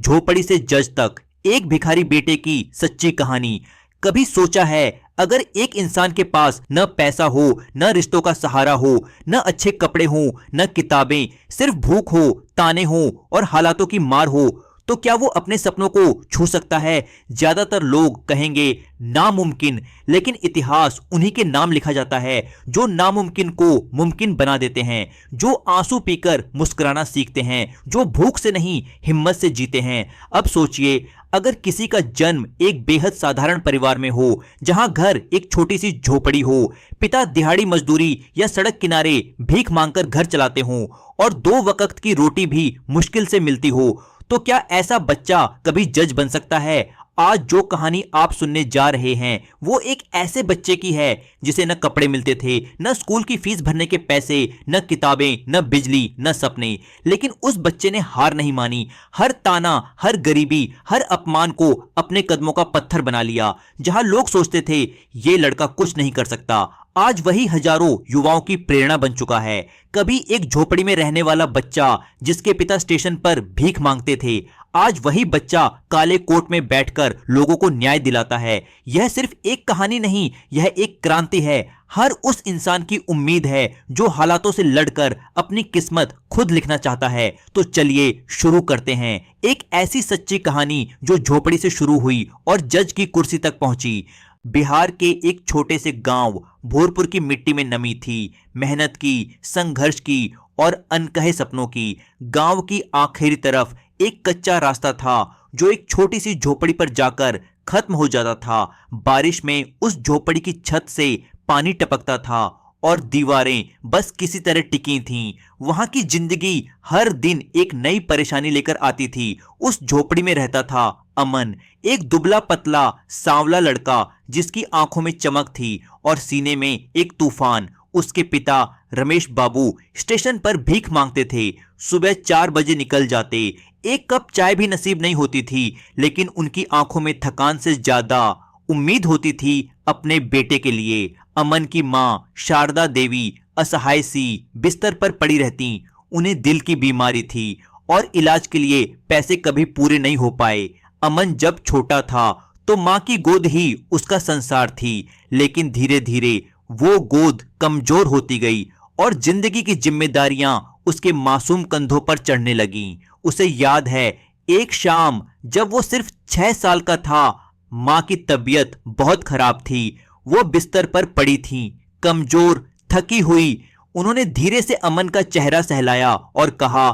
झोपड़ी से जज तक, एक भिखारी बेटे की सच्ची कहानी। कभी सोचा है अगर एक इंसान के पास न पैसा हो, न रिश्तों का सहारा हो, न अच्छे कपड़े हो, न किताबें, सिर्फ भूख हो, ताने हो और हालातों की मार हो, तो क्या वो अपने सपनों को छू सकता है? ज्यादातर लोग कहेंगे नामुमकिन, लेकिन इतिहास उन्हीं के नाम लिखा जाता है जो नामुमकिन को मुमकिन बना देते हैं, जो आंसू पीकर मुस्कुराना सीखते हैं, जो भूख से नहीं हिम्मत से जीते हैं। अब सोचिए, अगर किसी का जन्म एक बेहद साधारण परिवार में हो, जहां घर एक छोटी सी झोपड़ी हो, पिता दिहाड़ी मजदूरी या सड़क किनारे भीख मांगकर घर चलाते हों और 2 वक्त की रोटी भी मुश्किल से मिलती हो, तो क्या ऐसा बच्चा कभी जज बन सकता है? आज जो कहानी आप सुनने जा रहे हैं वो एक ऐसे बच्चे की है जिसे न कपड़े मिलते थे, न स्कूल की फीस भरने के पैसे, न किताबें, न बिजली, न सपने। लेकिन उस बच्चे ने हार नहीं मानी। हर ताना, हर गरीबी, हर अपमान को अपने कदमों का पत्थर बना लिया। जहां लोग सोचते थे ये लड़का कुछ नहीं कर सकता, आज वही हजारों युवाओं की प्रेरणा बन चुका है। कभी एक झोपड़ी में रहने वाला बच्चा जिसके पिता स्टेशन पर भीख मांगते थे, आज वही बच्चा काले कोट में बैठकर लोगों को न्याय दिलाता है। यह सिर्फ एक कहानी नहीं, यह एक क्रांति है। हर उस इंसान की उम्मीद है जो हालातों से लड़कर अपनी किस्मत खुद लिखना चाहता है। तो चलिए शुरू करते हैं एक ऐसी सच्ची कहानी जो झोपड़ी से शुरू हुई और जज की कुर्सी तक पहुंची। बिहार के एक छोटे से गांव भोरपुर की मिट्टी में नमी थी, मेहनत की, संघर्ष की और अनकहे सपनों की। गांव की आखिरी तरफ एक कच्चा रास्ता था जो एक छोटी सी झोपड़ी पर जाकर खत्म हो जाता था। बारिश में उस झोपड़ी की छत से पानी टपकता था और दीवारें बस किसी तरह टिकी थीं। वहां की जिंदगी हर दिन एक नई परेशानी लेकर आती थी। उस झोपड़ी में रहता था अमन, एक दुबला पतला सांवला लड़का जिसकी आंखों में चमक थी और सीने में एक तूफान। उसके पिता रमेश बाबू स्टेशन पर भीख मांगते थे। सुबह 4 बजे निकल जाते, एक कप चाय भी नसीब नहीं होती थी, लेकिन उनकी आंखों में थकान से ज्यादा उम्मीद होती थी अपने बेटे के लिए। अमन की मां शारदा देवी असहाय सी बिस्तर पर पड़ी रहती। उन्हें दिल की बीमारी थी और इलाज के लिए पैसे कभी पूरे नहीं हो पाए। अमन जब छोटा था तो मां की गोद ही उसका संसार थी, लेकिन धीरे धीरे वो गोद कमजोर होती गई और जिंदगी की जिम्मेदारियां उसके मासूम कंधों पर चढ़ने लगीं। उसे याद है एक शाम जब वो सिर्फ 6 साल का था, मां की तबीयत बहुत खराब थी। वो बिस्तर पर पड़ी थी, कमजोर, थकी हुई। उन्होंने धीरे से अमन का चेहरा सहलाया और कहा,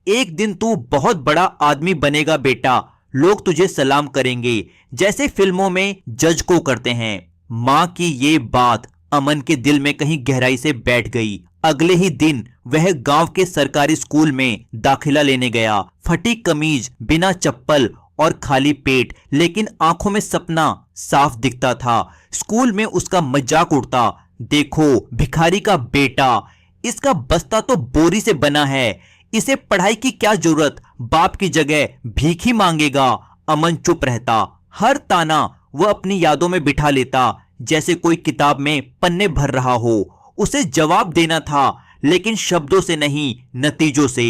एक दिन तू बहुत बड़ा आदमी बनेगा बेटा, लोग तुझे सलाम करेंगे जैसे फिल्मों में जज को करते हैं। मां की ये बात अमन के दिल में कहीं गहराई से बैठ गई। अगले ही दिन वह गांव के सरकारी स्कूल में दाखिला लेने गया। फटी कमीज, बिना चप्पल और खाली पेट, लेकिन आंखों में सपना साफ दिखता था। स्कूल में उसका मजाक उड़ता, देखो भिखारी का बेटा, इसका बस्ता तो बोरी से बना है, इसे पढ़ाई की क्या जरूरत, बाप की जगह भीख ही मांगेगा। अमन चुप रहता। हर ताना वह अपनी यादों में बिठा लेता, जैसे कोई किताब में पन्ने भर रहा हो। उसे जवाब देना था, लेकिन शब्दों से नहीं, नतीजों से।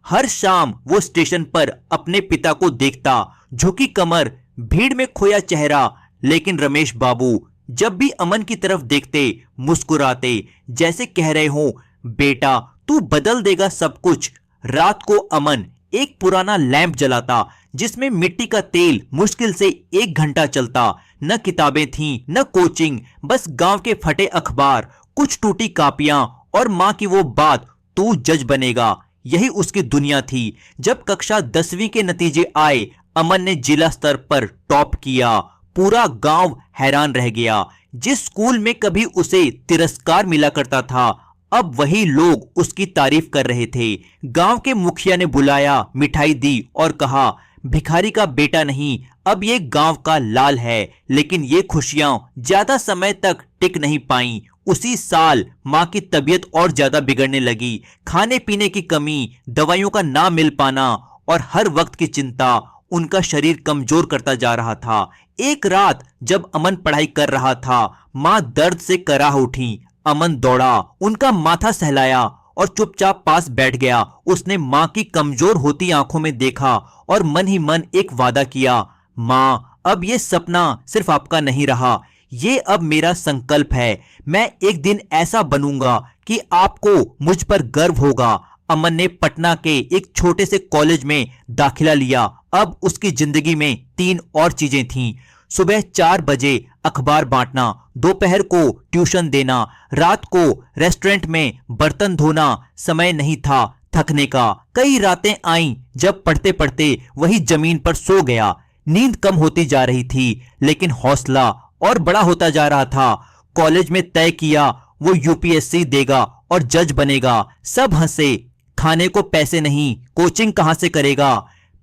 हर शाम वो स्टेशन पर अपने पिता को देखता, झुकी कमर, भीड़ में खोया चेहरा, लेकिन रमेश बाबू जब भी अमन की तरफ देखते मुस्कुराते, जैसे कह रहे हो, बेटा तू बदल देगा सब कुछ। रात को अमन एक पुराना लैंप जलाता जिसमें मिट्टी का तेल मुश्किल से 1 घंटा चलता। न किताबें थीं, न कोचिंग, बस गांव के फटे अखबार, कुछ टूटी कापियां और मां की वो बात, तू जज बनेगा। यही उसकी दुनिया थी। जब कक्षा 10वीं के नतीजे आए, अमन ने जिला स्तर पर टॉप किया। पूरा गांव हैरान रह गया। जिस स्कूल में कभी उसे तिरस्कार मिला करता था, अब वही लोग उसकी तारीफ कर रहे थे। गांव के मुखिया ने बुलाया, मिठाई दी और कहा, भिखारी का बेटा नहीं, अब ये गांव का लाल है। लेकिन ये खुशियां ज्यादा समय तक टिक नहीं पाईं। उसी साल मां की तबीयत और ज्यादा बिगड़ने लगी। खाने पीने की कमी, दवाइयों का ना मिल पाना और हर वक्त की चिंता उनका शरीर कमजोर करता जा रहा था। एक रात जब अमन पढ़ाई कर रहा था, मां दर्द से कराह उठी। अमन दौड़ा, उनका माथा सहलाया और चुपचाप पास बैठ गया। उसने माँ की कमजोर होती आंखों में देखा और मन ही मन एक वादा किया, माँ अब ये सपना सिर्फ आपका नहीं रहा, ये अब मेरा संकल्प है। मैं एक दिन ऐसा बनूंगा कि आपको मुझ पर गर्व होगा। अमन ने पटना के एक छोटे से कॉलेज में दाखिला लिया। अब उसकी जिंदगी में 3 और चीजें थीं। सुबह 4 बजे अखबार बांटना, दोपहर को ट्यूशन देना, रात को रेस्टोरेंट में बर्तन धोना। समय नहीं था थकने का। कई रातें आईं जब पढ़ते पढ़ते वही जमीन पर सो गया। नींद कम होती जा रही थी, लेकिन हौसला और बड़ा होता जा रहा था। कॉलेज में तय किया वो यूपीएससी देगा और जज बनेगा। सब हंसे, खाने को पैसे नहीं, कोचिंग कहां से करेगा,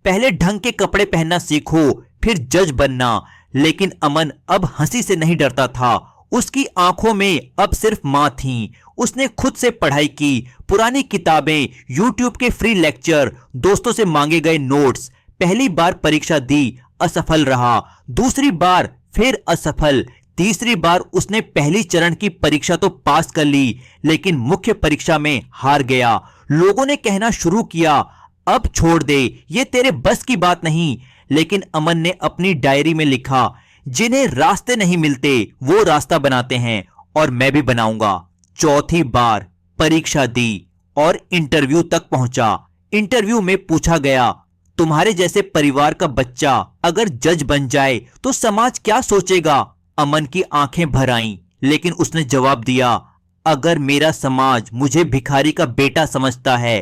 पहले ढंग के कपड़े पहनना सीखो फिर जज बनना। लेकिन अमन अब हंसी से नहीं डरता था। उसकी आंखों में अब सिर्फ मां थी। उसने खुद से पढ़ाई की, पुरानी किताबें, यूट्यूब के फ्री लेक्चर, दोस्तों से मांगे गए नोट्स। पहली बार परीक्षा दी, असफल रहा। दूसरी बार फिर असफल। तीसरी बार उसने पहली चरण की परीक्षा तो पास कर ली, लेकिन मुख्य परीक्षा में हार गया। लोगों ने कहना शुरू किया, अब छोड़ दे, ये तेरे बस की बात नहीं। लेकिन अमन ने अपनी डायरी में लिखा, जिन्हें रास्ते नहीं मिलते वो रास्ता बनाते हैं, और मैं भी बनाऊंगा। चौथी बार परीक्षा दी और इंटरव्यू तक पहुंचा। इंटरव्यू में पूछा गया, तुम्हारे जैसे परिवार का बच्चा अगर जज बन जाए तो समाज क्या सोचेगा। अमन की आंखें भर आईं, लेकिन उसने जवाब दिया, अगर मेरा समाज मुझे भिखारी का बेटा समझता है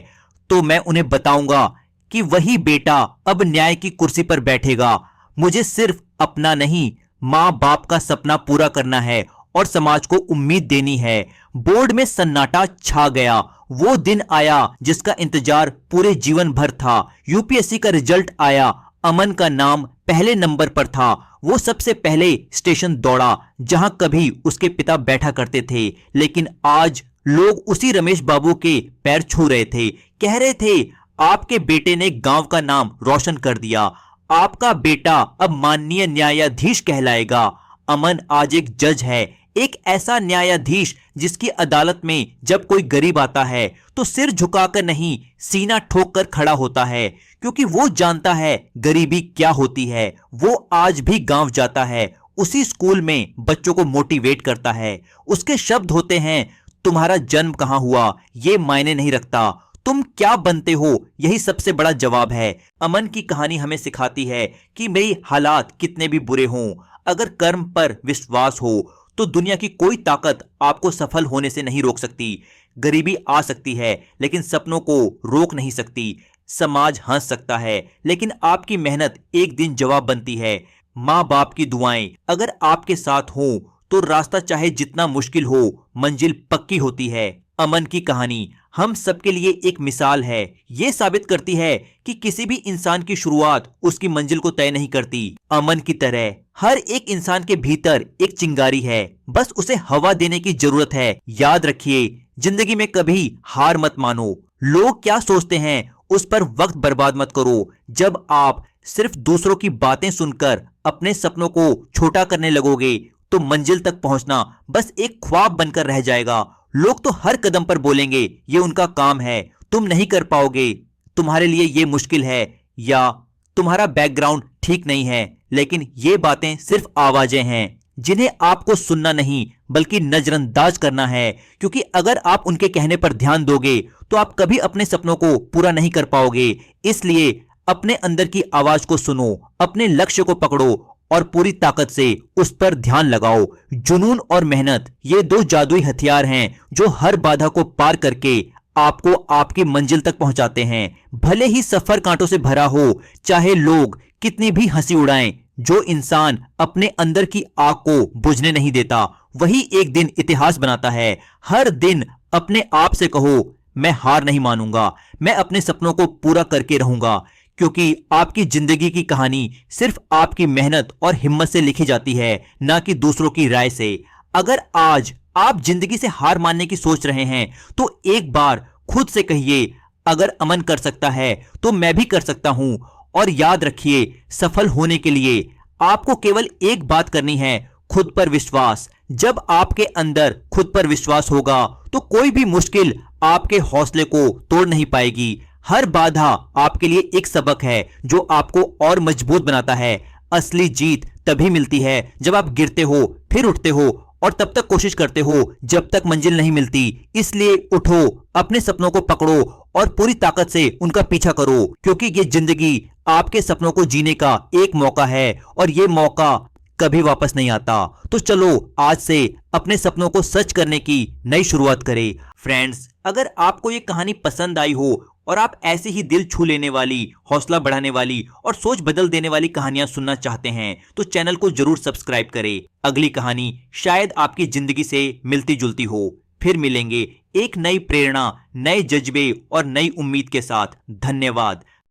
तो मैं उन्हें बताऊंगा कि वही बेटा अब न्याय की कुर्सी पर बैठेगा। मुझे सिर्फ अपना नहीं, माँ बाप का सपना पूरा करना है और समाज को उम्मीद देनी है। बोर्ड में सन्नाटा छा गया। वो दिन आया जिसका इंतजार पूरे जीवन भर था। यूपीएससी का रिजल्ट आया। अमन का नाम पहले नंबर पर था। वो सबसे पहले स्टेशन दौड़ा जहां कभी उसके पिता बैठा करते थे, लेकिन आज लोग उसी रमेश बाबू के पैर छू रहे थे। कह रहे थे, आपके बेटे ने गांव का नाम रोशन कर दिया, आपका बेटा अब माननीय न्यायाधीश कहलाएगा। अमन आज एक जज है, एक ऐसा न्यायाधीश जिसकी अदालत में जब कोई गरीब आता है तो सिर झुकाकर नहीं, सीना ठोक कर खड़ा होता है, क्योंकि वो जानता है गरीबी क्या होती है। वो आज भी गांव जाता है, उसी स्कूल में बच्चों को मोटिवेट करता है। उसके शब्द होते हैं, तुम्हारा जन्म कहां हुआ ये मायने नहीं रखता, तुम क्या बनते हो यही सबसे बड़ा जवाब है। अमन की कहानी हमें सिखाती है कि मेरी हालात कितने भी बुरे हों, अगर कर्म पर विश्वास हो तो दुनिया की कोई ताकत आपको सफल होने से नहीं रोक सकती। गरीबी आ सकती है लेकिन सपनों को रोक नहीं सकती। समाज हंस सकता है लेकिन आपकी मेहनत एक दिन जवाब बनती है। माँ बाप की दुआएं अगर आपके साथ हो तो रास्ता चाहे जितना मुश्किल हो, मंजिल पक्की होती है। अमन की कहानी हम सबके लिए एक मिसाल है। ये साबित करती है कि किसी भी इंसान की शुरुआत उसकी मंजिल को तय नहीं करती। अमन की तरह हर एक इंसान के भीतर एक चिंगारी है, बस उसे हवा देने की जरूरत है। याद रखिए, जिंदगी में कभी हार मत मानो। लोग क्या सोचते हैं उस पर वक्त बर्बाद मत करो। जब आप सिर्फ दूसरों की बातें सुनकर अपने सपनों को छोटा करने लगोगे तो मंजिल तक पहुंचना बस एक ख्वाब बनकर रह जाएगा। लोग तो हर कदम पर बोलेंगे ये उनका काम है, तुम नहीं कर पाओगे, तुम्हारे लिए ये मुश्किल है, या तुम्हारा बैकग्राउंड ठीक नहीं है। लेकिन ये बातें सिर्फ आवाजें हैं जिन्हें आपको सुनना नहीं बल्कि नजरअंदाज करना है, क्योंकि अगर आप उनके कहने पर ध्यान दोगे तो आप कभी अपने सपनों को पूरा नहीं कर पाओगे। इसलिए अपने अंदर की आवाज को सुनो, अपने लक्ष्य को पकड़ो और पूरी ताकत से उस पर ध्यान लगाओ। जुनून और मेहनत ये दो जादुई हथियार हैं जो हर बाधा को पार करके आपको आपकी मंजिल तक पहुंचाते हैं। भले ही सफर कांटों से भरा हो, चाहे लोग कितनी भी हंसी उड़ाएं, जो इंसान अपने अंदर की आग को बुझने नहीं देता वही एक दिन इतिहास बनाता है। हर दिन अपने आप से कहो, मैं हार नहीं मानूंगा, मैं अपने सपनों को पूरा करके रहूंगा, क्योंकि आपकी जिंदगी की कहानी सिर्फ आपकी मेहनत और हिम्मत से लिखी जाती है, ना कि दूसरों की राय से। अगर आज आप जिंदगी से हार मानने की सोच रहे हैं तो एक बार खुद से कहिए, अगर अमन कर सकता है तो मैं भी कर सकता हूं। और याद रखिए, सफल होने के लिए आपको केवल एक बात करनी है, खुद पर विश्वास। जब आपके अंदर खुद पर विश्वास होगा तो कोई भी मुश्किल आपके हौसले को तोड़ नहीं पाएगी। हर बाधा आपके लिए एक सबक है जो आपको और मजबूत बनाता है। असली जीत तभी मिलती है जब आप गिरते हो, फिर उठते हो और तब तक कोशिश करते हो जब तक मंजिल नहीं मिलती। इसलिए उठो, अपने सपनों को पकड़ो और पूरी ताकत से उनका पीछा करो, क्योंकि ये जिंदगी आपके सपनों को जीने का एक मौका है और ये मौका कभी वापस नहीं आता। तो चलो आज से अपने सपनों को सच करने की नई शुरुआत करें। फ्रेंड्स, अगर आपको ये कहानी पसंद आई हो और आप ऐसी ही दिल छू लेने वाली, हौसला बढ़ाने वाली और सोच बदल देने वाली कहानियां सुनना चाहते हैं तो चैनल को जरूर सब्सक्राइब करें। अगली कहानी शायद आपकी जिंदगी से मिलती जुलती हो। फिर मिलेंगे एक नई प्रेरणा, नए जज्बे और नई उम्मीद के साथ। धन्यवाद।